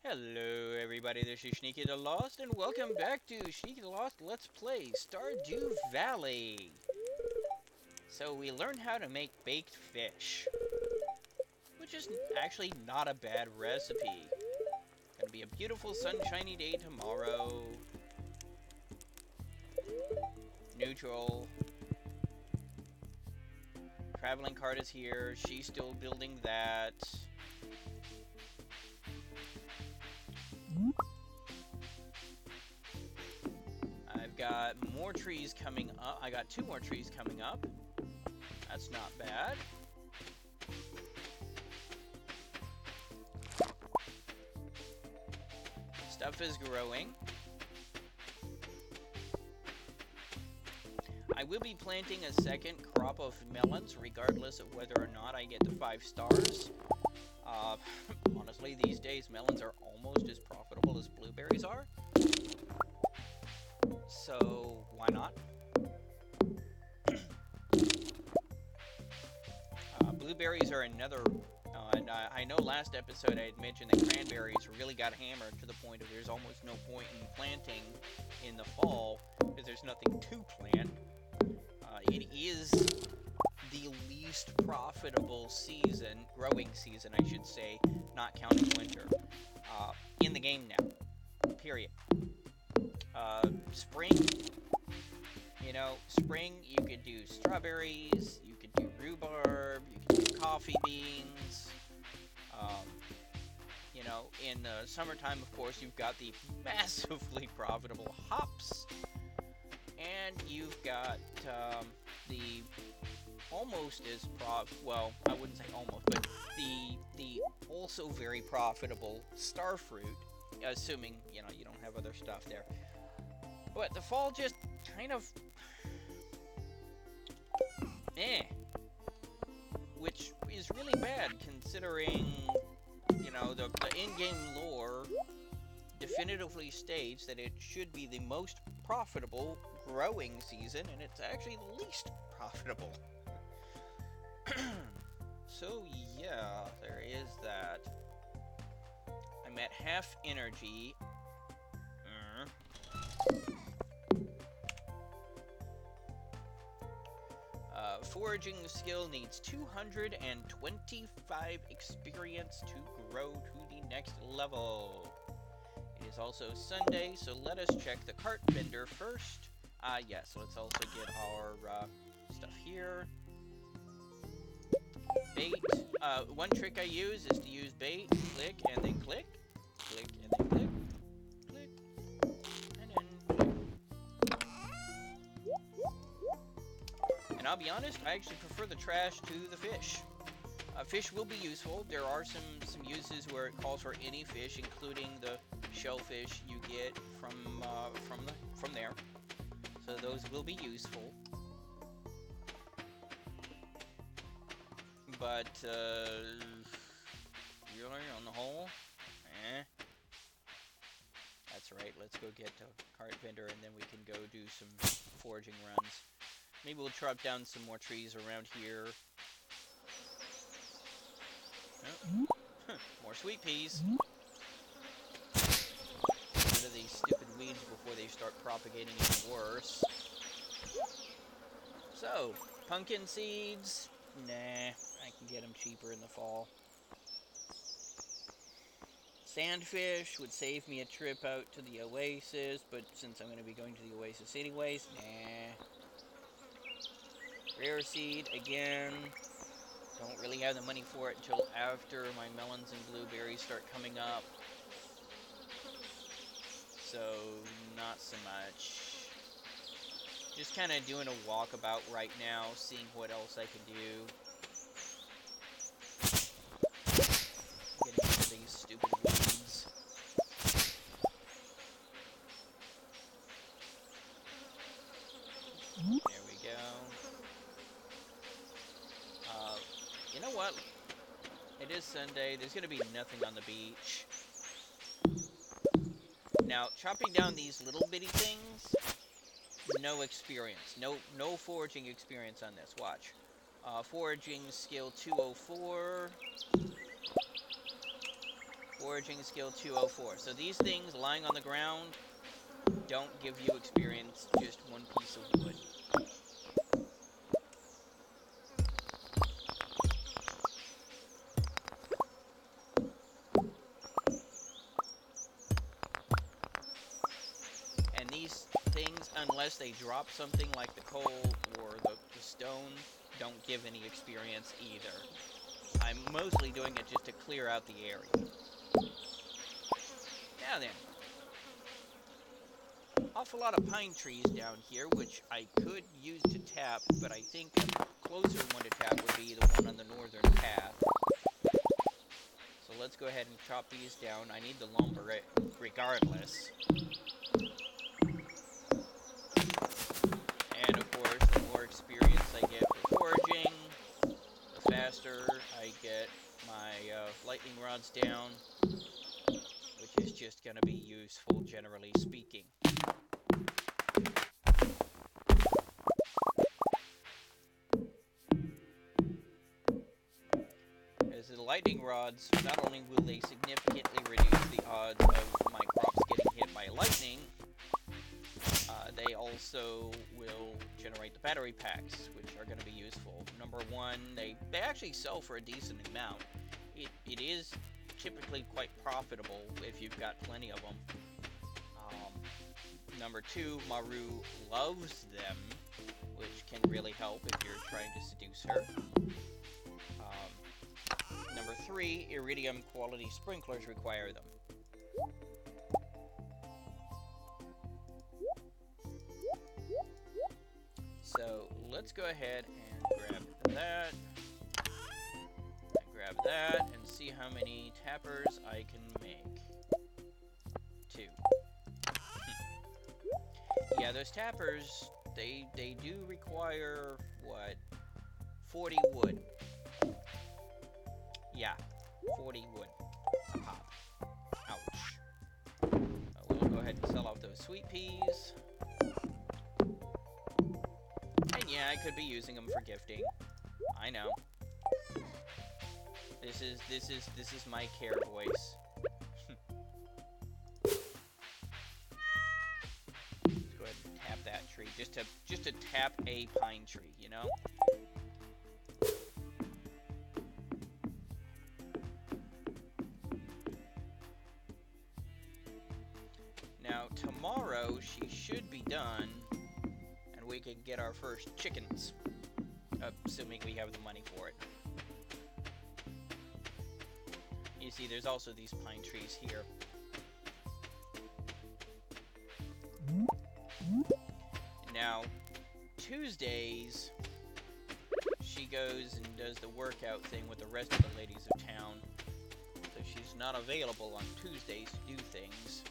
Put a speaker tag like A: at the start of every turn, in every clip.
A: Hello everybody, this is Sneaky the Lost, and welcome back to Sneaky the Lost Let's Play Stardew Valley. So we learned how to make baked fish, which is actually not a bad recipe. Gonna be a beautiful sunshiny day tomorrow. Neutral. Traveling cart is here, she's still building that. I've got more trees coming up. I got 2 more trees coming up. That's not bad. Stuff is growing. I will be planting a second crop of melons, regardless of whether or not I get the 5 stars. Honestly, these days, melons are almost as profitable as blueberries are. So, why not? Blueberries are another... and I know last episode I had mentioned that cranberries really got hammered to the point of there's almost no point in planting in the fall because there's nothing to plant. It is the least profitable season, growing season I should say, not counting winter, in the game now, period. Spring, spring you could do strawberries, you could do rhubarb, you could do coffee beans. In the summertime, of course, you've got the massively profitable hops, and you've got the almost as well, I wouldn't say almost, but the also very profitable star fruit, assuming you don't have other stuff there. But the fall just kind of which is really bad considering the in-game lore definitively states that it should be the most profitable growing season, and it's actually the least profitable. So yeah, there is that. I'm at half energy. Foraging skill needs 225 experience to grow to the next level. It is also Sunday, so let us check the cart vendor first. Yes, let's also get our stuff here. Bait. One trick I use is to use bait, click, and then click. Click, and then click. Click, and then click. And I'll be honest, I actually prefer the trash to the fish. Fish will be useful. There are some uses where it calls for any fish, including the shellfish you get from there. So those will be useful. But really, on the whole, That's right. Let's go get a cart vendor, and then we can go do some foraging runs. Maybe we'll chop down some more trees around here. Oh. More sweet peas. Get rid of these stupid weeds before they start propagating even worse. So, pumpkin seeds. Nah, I can get them cheaper in the fall. Sandfish would save me a trip out to the oasis, but since I'm going to be going to the oasis anyways, nah. Rare seed, again, don't really have the money for it until after my melons and blueberries start coming up. So, not so much. Just kind of doing a walkabout right now, seeing what else I can do. Getting rid of these stupid weeds. There we go. You know what? It is Sunday. There's going to be nothing on the beach. Now, chopping down these little bitty things, no experience. No foraging experience on this. Watch. Foraging skill 204. Foraging skill 204. So these things lying on the ground don't give you experience, just one piece of wood. And these things, unless they drop something like the coal or the stone, don't give any experience either. I'm mostly doing it just to clear out the area. Now then. Awful lot of pine trees down here, which I could use to tap, but I think a closer one to tap would be the one on the northern path. So let's go ahead and chop these down. I need the lumber regardless. And of course, the more experience I get for foraging, the faster I get my lightning rods down, which is just going to be useful, generally speaking. As the lightning rods, not only will they significantly reduce the odds of my crops getting hit by lightning, they also will generate the battery packs, which are going to be useful. Number one, they actually sell for a decent amount. It is typically quite profitable if you've got plenty of them. Number two, Maru loves them, which can really help if you're trying to seduce her. Number three, iridium quality sprinklers require them. So let's go ahead and grab that, and see how many tappers I can make. 2. Yeah, those tappers, they do require, what, 40 wood. Yeah, 40 wood a pop. Ouch. We'll go ahead and sell off those sweet peas. And yeah, I could be using them for gifting. I know. This is my care voice. Let's go ahead and tap that tree, just to tap a pine tree, you know? Now, tomorrow she should be done, and we can get our first chickens, assuming we have the money for it. You see, there's also these pine trees here. Now, Tuesdays, she goes and does the workout thing with the rest of the ladies of town, so she's not available on Tuesdays to do things.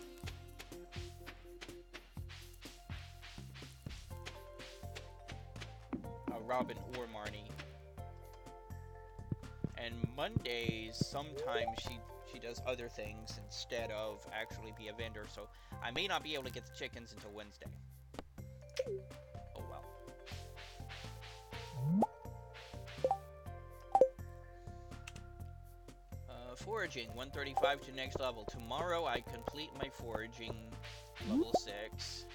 A: Robin or Marnie. And Mondays, sometimes she does other things instead of actually be a vendor, so I may not be able to get the chickens until Wednesday. Oh well. Foraging, 135 to next level. Tomorrow I complete my foraging, level 6.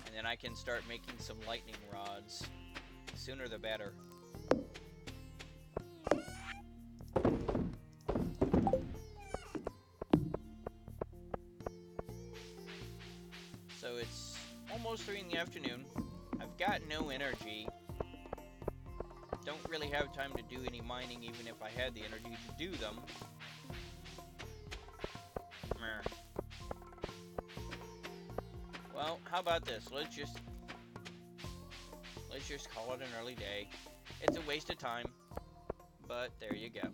A: And then I can start making some lightning rods. The sooner the better. So it's almost 3 in the afternoon. I've got no energy. Don't really have time to do any mining, even if I had the energy to do them. Well, how about this? Let's just call it an early day. It's a waste of time, but there you go.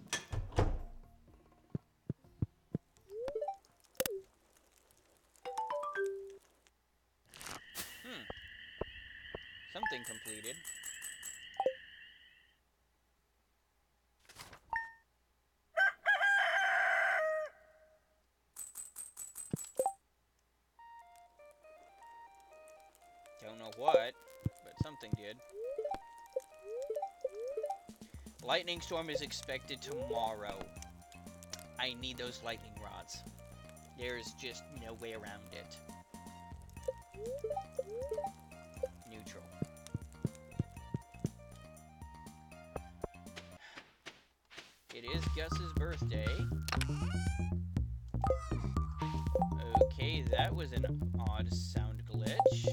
A: Something completed. Don't know what, but something did. Lightning storm is expected tomorrow. I need those lightning rods. There's just no way around it. Neutral. It is Gus's birthday. Okay, that was an odd sound glitch.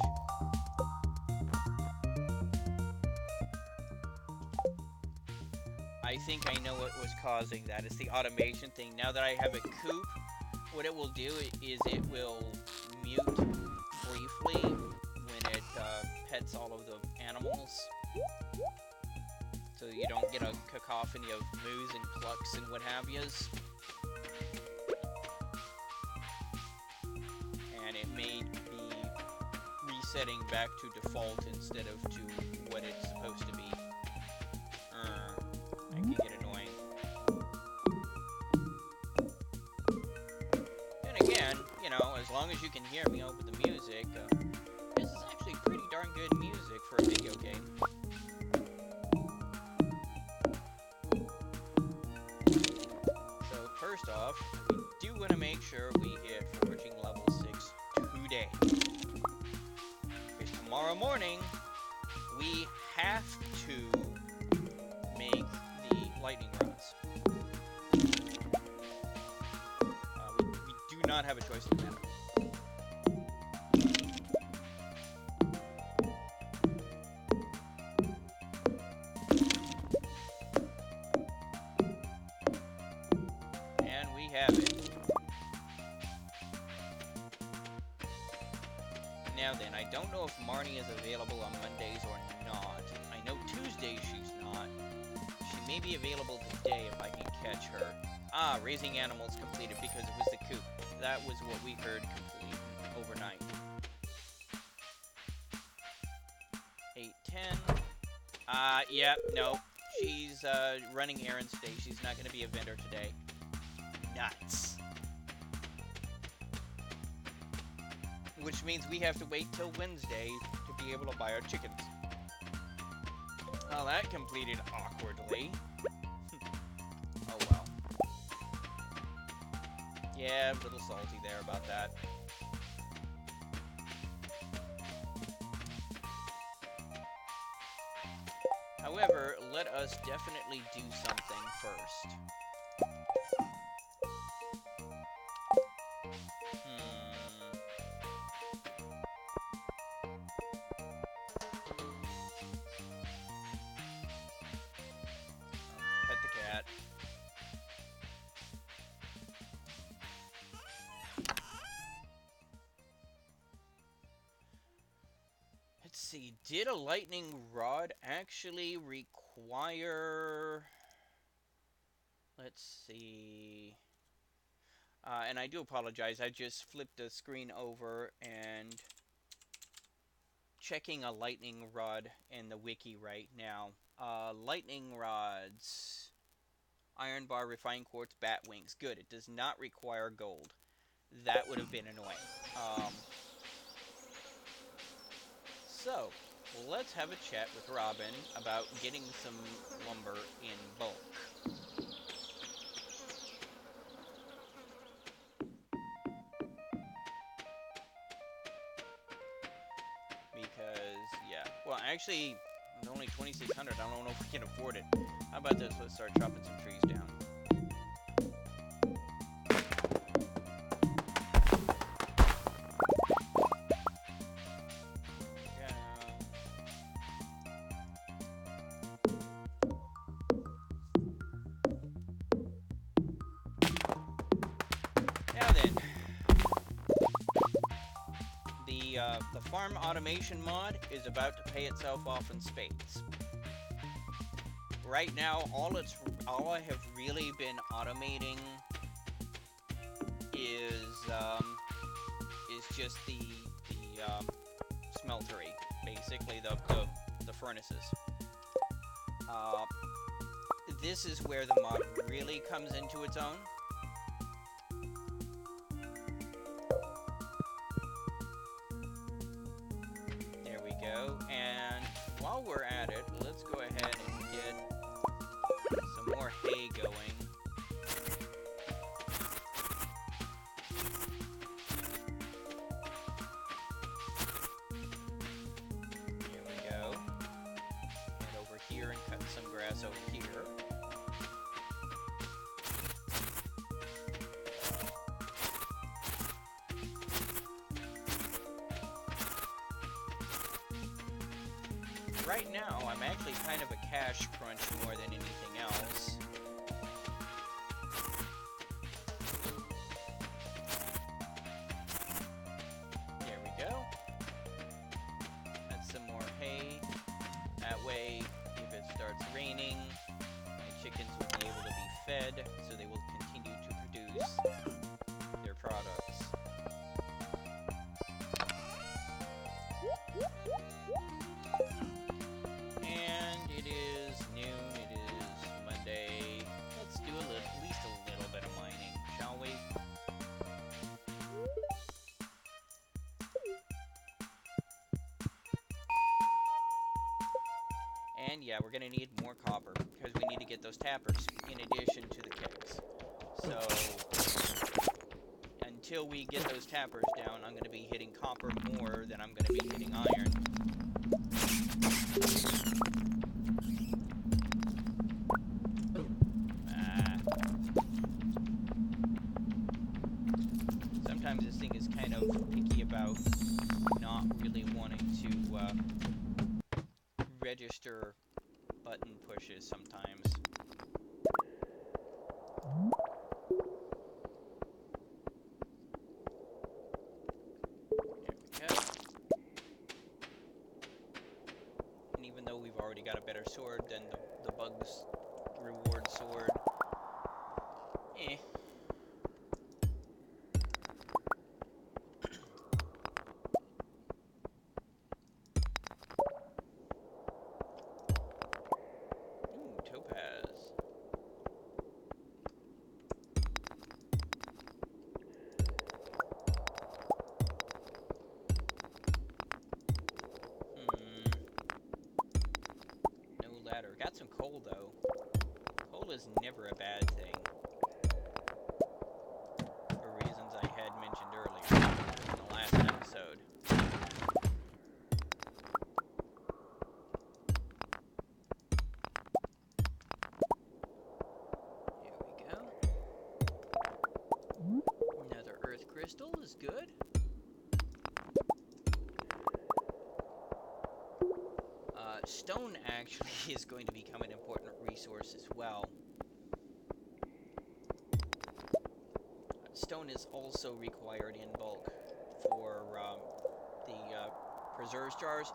A: I think I know what was causing that. It's the automation thing. Now that I have a coop, what it will do is it will mute briefly when it pets all of the animals. So you don't get a cacophony of moos and clucks and what have yous. And it may be resetting back to default instead of to what it's supposed to be. That can get annoying. Then again, you know, as long as you can hear me over the music, this is actually pretty darn good music for a video game. So first off, we do want to make sure we hit foraging level 6 today. Because tomorrow morning, we have to make the lightning rods. We do not have a choice in the matter. And we have it. Now then, I don't know if Marnie is available on Mondays or not. I know Tuesdays she's not. She may be available today if I can catch her. Ah, raising animals completed because it was the coop. That was what we heard complete overnight. 8:10. Yeah, no. She's running errands today. She's not going to be a vendor today. Nuts. Which means we have to wait till Wednesday to be able to buy our chickens. Well, that completed awkwardly. Oh well. Yeah, a little salty there about that. However, let us definitely do something first. Pet the cat. Let's see, did a lightning rod actually require... Let's see... and I do apologize, I just flipped the screen over and checking a lightning rod in the wiki right now. Lightning rods, iron bar, refined quartz, bat wings. Good, it does not require gold. That would have been annoying. So, let's have a chat with Robin about getting some lumber in bulk. Because, yeah. Well, actually, it's only 2,600. I don't know if we can afford it. How about this? Let's start chopping some trees down. Now then, the farm automation mod is about to pay itself off in spades. Right now, all I have really been automating is just the smeltery, basically the furnaces. This is where the mod really comes into its own. There we go. And while we're at it, let's go ahead and get some more hay going. right now, I'm actually kind of a cash crunch more than anything else. There we go. That's some more hay. That way, if it starts raining, my chickens will be able to be fed, so they will continue to produce their products. And it is noon, it is Monday. Let's do at least a little bit of mining, shall we? And yeah, we're gonna need more copper, because we need to get those tappers, in addition to the kegs. So, until we get those tappers down, I'm gonna be hitting copper more than I'm gonna be hitting iron. Sometimes this thing is kind of picky about not really wanting to register button pushes sometimes. There we go. And even though we've already got a better sword than the Bugs reward sword, Ooh, topaz. No ladder. Got some coal, though. Coal is never a bad thing. For reasons I had mentioned earlier in the last episode. There we go. Another earth crystal is good. Stone actually is going to become an important resource as well. Stone is also required in bulk for the preserves jars.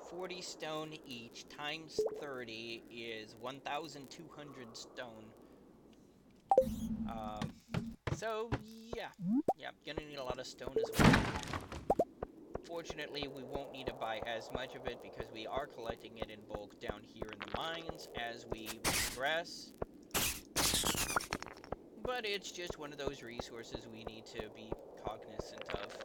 A: 40 stone each times 30 is 1,200 stone. So yeah, gonna need a lot of stone as well. Fortunately, we won't need to buy as much of it because we are collecting it in bulk down here in the mines as we progress. But it's just one of those resources we need to be cognizant of.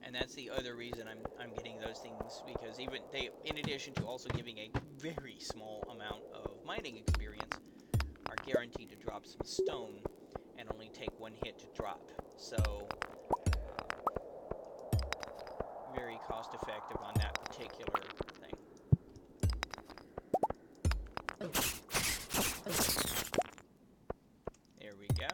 A: And that's the other reason I'm getting those things, because even they, in addition to also giving a very small amount of mining experience, are guaranteed to drop some stone and only take one hit to drop. So very cost effective on that particular thing. There we go.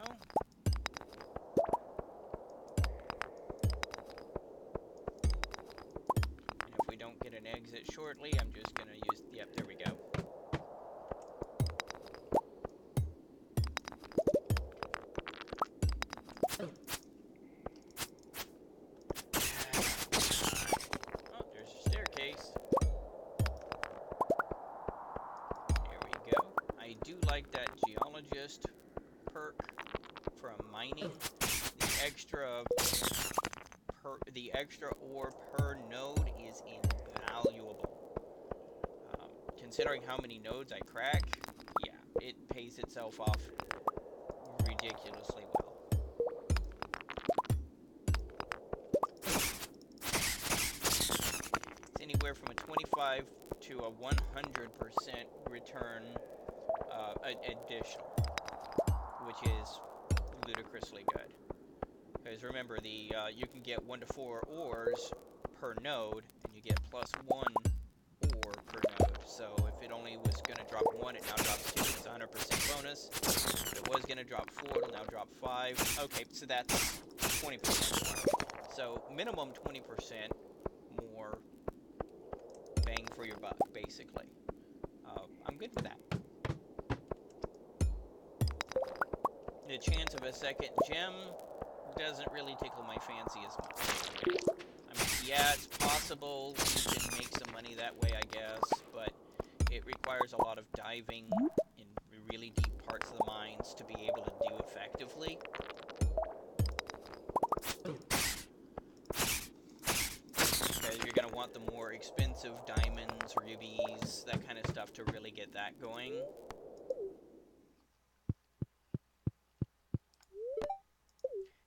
A: And if we don't get an exit shortly, I'm just gonna use, yep, there we go. Oh, there's a staircase. There we go. I do like that geologist perk from mining. The extra ore per node is invaluable. Considering how many nodes I crack, yeah, it pays itself off ridiculously well. It's anywhere from a 25 to a 100% return additional, which is ludicrously good. Because remember, you can get 1 to 4 ores per node, and you get +1 ore per node. So if it only was going to drop 1, it now drops 2. It's a 100% bonus. If it was going to drop 4, it'll now drop 5. Okay, so that's 20% more. So minimum 20% more bang for your buck, basically. I'm good with that. The chance of a second gem doesn't really tickle my fancy as much. I mean, yeah, it's possible you can make some money that way, I guess, but it requires a lot of diving in really deep parts of the mines to be able to do effectively. Because you're going to want the more expensive diamonds, rubies, that kind of stuff to really get that going.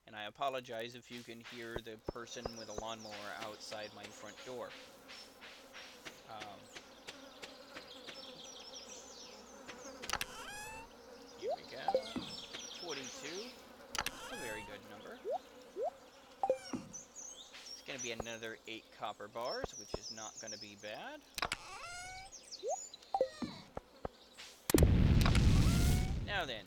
A: And I apologize if you can hear the person with a lawnmower outside my front door. Here we go. 42. A very good number. It's going to be another 8 copper bars, which is not going to be bad. Now then.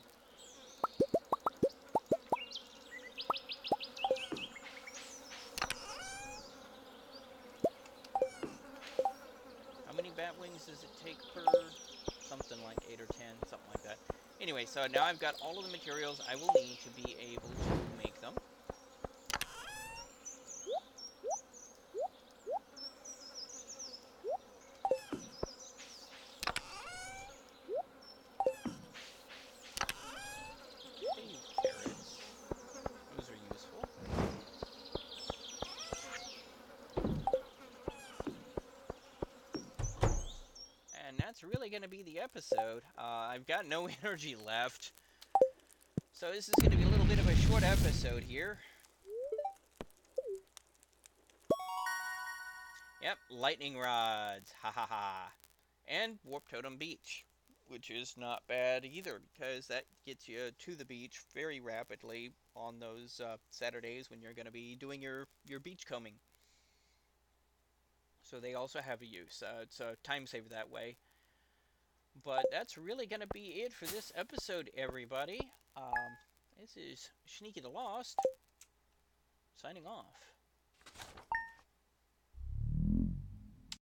A: How many bat wings does it take per? Something like 8 or 10, something like that. Anyway, so now I've got all of the materials I will need to be able to make them. Carrots. Those are useful. And that's really going to be the episode. I've got no energy left. So this is going to be a little bit of a short episode here. Yep, lightning rods. Ha ha ha. And Warp Totem Beach, which is not bad either, because that gets you to the beach very rapidly on those Saturdays when you're going to be doing your beach combing. So they also have a use. It's a time saver that way. But that's really going to be it for this episode, everybody. This is Sneaky the Lost, signing off.